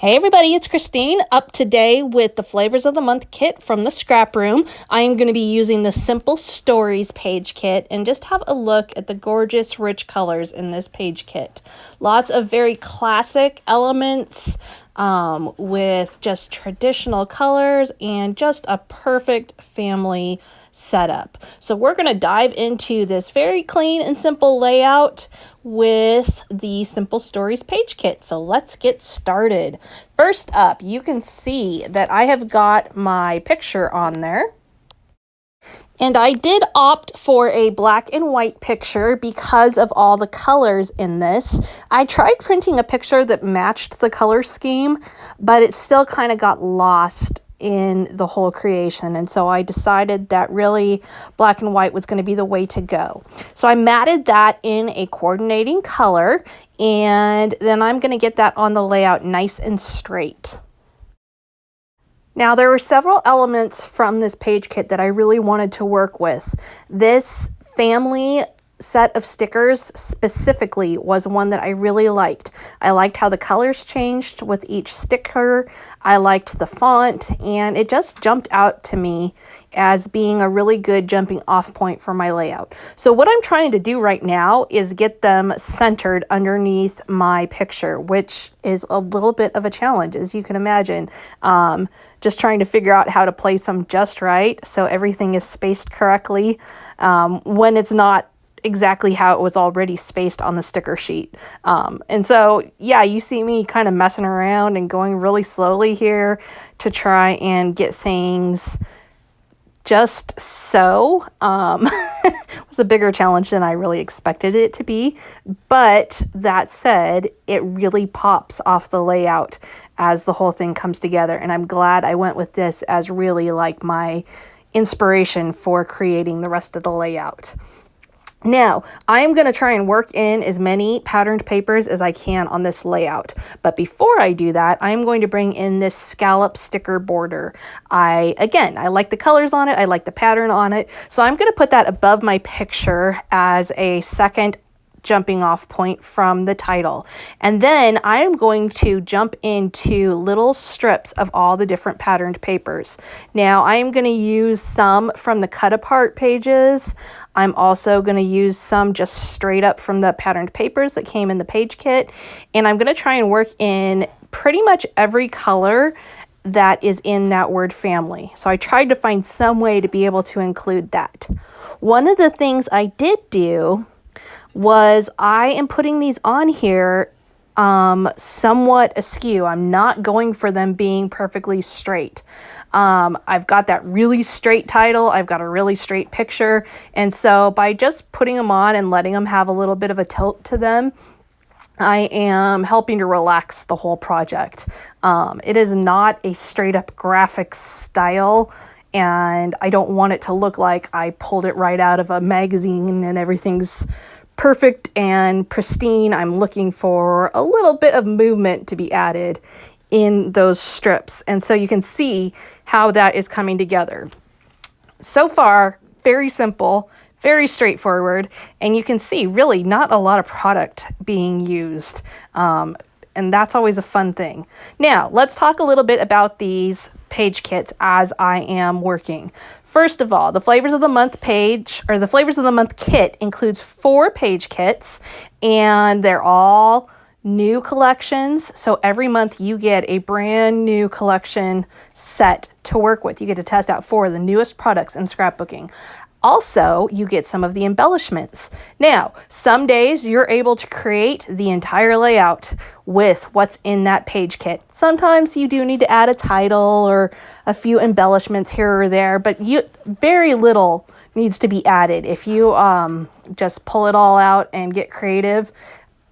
Hey everybody, it's Christine, up today with the Flavors of the Month kit from the Scrap Room. I am going to be using the Simple Stories page kit and just have a look at the gorgeous rich colors in this page kit. Lots of very classic elements with just traditional colors and just a perfect family setup. So we're going to dive into this very clean and simple layout with the Simple Stories page kit. So let's get started. First up, you can see that I have got my picture on there. And I did opt for a black and white picture because of all the colors in this. I tried printing a picture that matched the color scheme, but it still kind of got lost in the whole creation. And so I decided that really black and white was going to be the way to go. So I matted that in a coordinating color, and then I'm going to get that on the layout nice and straight. Now, there were several elements from this page kit that I really wanted to work with. This family set of stickers specifically was one that I really liked. I liked how the colors changed with each sticker. I liked the font, and it just jumped out to me as being a really good jumping off point for my layout. So what I'm trying to do right now is get them centered underneath my picture, which is a little bit of a challenge, as you can imagine. Just trying to figure out how to place them just right so everything is spaced correctly when it's not exactly how it was already spaced on the sticker sheet. And so, yeah, you see me kind of messing around and going really slowly here to try and get things just so. It was a bigger challenge than I really expected it to be. But that said, it really pops off the layout as the whole thing comes together. And I'm glad I went with this as really like my inspiration for creating the rest of the layout. Now, I am going to try and work in as many patterned papers as I can on this layout. But before I do that, I'm going to bring in this scallop sticker border. I like the colors on it. I like the pattern on it. So I'm going to put that above my picture as a second jumping off point from the title. And then I am going to jump into little strips of all the different patterned papers. Now I am going to use some from the cut apart pages. I'm also going to use some just straight up from the patterned papers that came in the page kit. And I'm going to try and work in pretty much every color that is in that word family. So I tried to find some way to be able to include that. One of the things I did do was I am putting these on here somewhat askew. I'm not going for them being perfectly straight. I've got that really straight title. I've got a really straight picture. And so by just putting them on and letting them have a little bit of a tilt to them, I am helping to relax the whole project. It is not a straight up graphic style, and I don't want it to look like I pulled it right out of a magazine and everything's perfect and pristine. I'm looking for a little bit of movement to be added in those strips. And so you can see how that is coming together. So far, very simple, very straightforward. And you can see really not a lot of product being used. And that's always a fun thing. Now, let's talk a little bit about these page kits as I am working. First of all, the Flavors of the Month page, or the Flavors of the Month kit, includes 4 page kits, and they're all new collections. So every month you get a brand new collection set to work with. You get to test out 4 of the newest products in scrapbooking. Also, you get some of the embellishments. Now, some days you're able to create the entire layout with what's in that page kit. Sometimes you do need to add a title or a few embellishments here or there, but very little needs to be added. If you just pull it all out and get creative,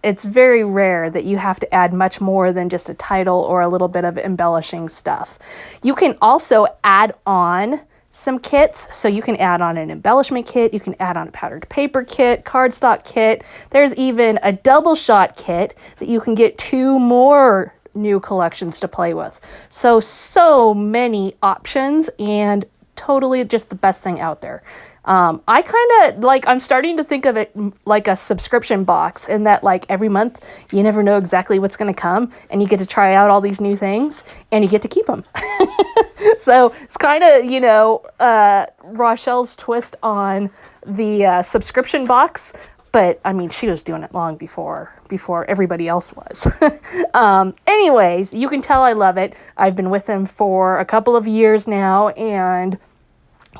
it's very rare that you have to add much more than just a title or a little bit of embellishing stuff. You can also add on some kits. So you can add on an embellishment kit, you can add on a patterned paper kit, cardstock kit. There's even a double shot kit that you can get 2 more new collections to play with. So many options, and totally just the best thing out there. I kind of like, I'm starting to think of it like a subscription box, in that like every month you never know exactly what's going to come, and you get to try out all these new things and you get to keep them. So it's kind of, you know, Rochelle's twist on the subscription box. But I mean, she was doing it long before everybody else was. Anyways, you can tell I love it. I've been with him for a couple of years now and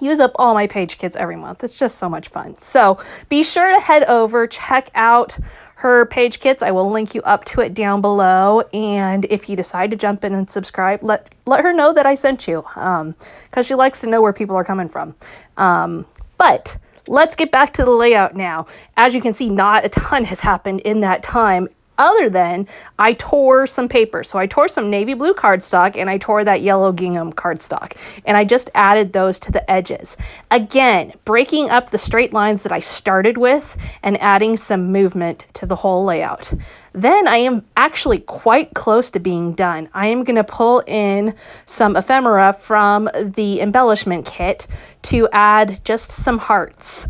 use up all my page kits every month. It's just so much fun. So be sure to head over, check out her page kits. I will link you up to it down below. And if you decide to jump in and subscribe, let her know that I sent you, because she likes to know where people are coming from. But let's get back to the layout now. As you can see, not a ton has happened in that time, other than I tore some paper. So I tore some navy blue cardstock and I tore that yellow gingham cardstock. And I just added those to the edges. Again, breaking up the straight lines that I started with and adding some movement to the whole layout. Then I am actually quite close to being done. I am going to pull in some ephemera from the embellishment kit to add just some hearts.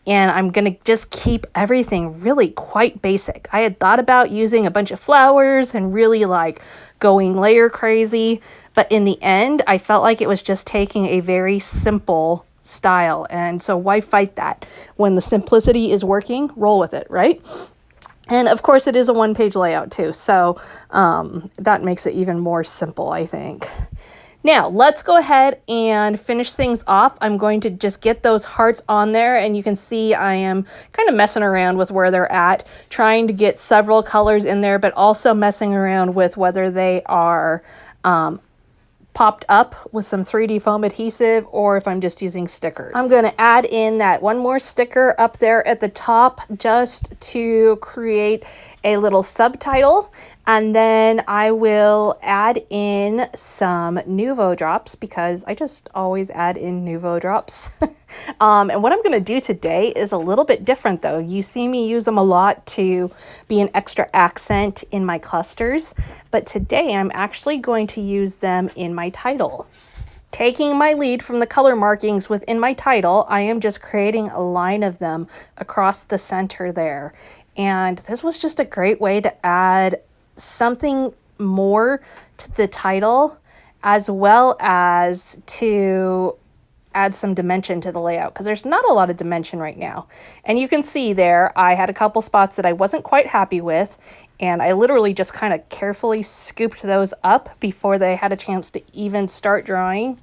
And I'm going to just keep everything really quite basic. I had thought about using a bunch of flowers and really like going layer crazy. But in the end, I felt like it was just taking a very simple style. And so why fight that? When the simplicity is working, roll with it, right? And of course, it is a one-page layout too. So that makes it even more simple, I think. Now, let's go ahead and finish things off. I'm going to just get those hearts on there, and you can see I am kind of messing around with where they're at, trying to get several colors in there, but also messing around with whether they are popped up with some 3D foam adhesive or if I'm just using stickers. I'm going to add in that one more sticker up there at the top just to create a little subtitle, and then I will add in some Nuvo drops because I just always add in Nuvo drops. And what I'm going to do today is a little bit different though. You see me use them a lot to be an extra accent in my clusters, but today I'm actually going to use them in my title. Taking my lead from the color markings within my title, I am just creating a line of them across the center there. And this was just a great way to add something more to the title, as well as to add some dimension to the layout, because there's not a lot of dimension right now. And you can see there, I had a couple spots that I wasn't quite happy with, and I literally just kind of carefully scooped those up before they had a chance to even start drying.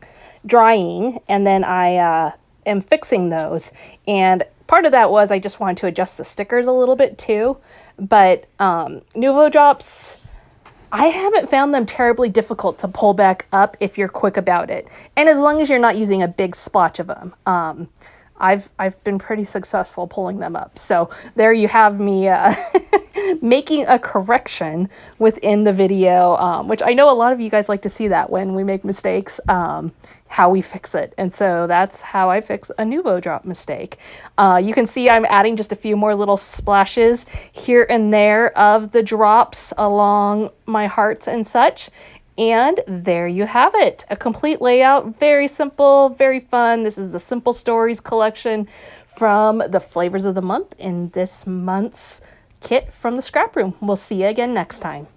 And then I am fixing those. And part of that was I just wanted to adjust the stickers a little bit too. But Nuvo drops, I haven't found them terribly difficult to pull back up if you're quick about it. And as long as you're not using a big splotch of them. I've been pretty successful pulling them up. So there you have me making a correction within the video, which I know a lot of you guys like to see that when we make mistakes, how we fix it. And so that's how I fix a Nuvo drop mistake. You can see I'm adding just a few more little splashes here and there of the drops along my hearts and such. And there you have it. A complete layout. Very simple, very fun. This is the Simple Stories collection from the Flavors of the Month in this month's kit from the Scrap Room. We'll see you again next time.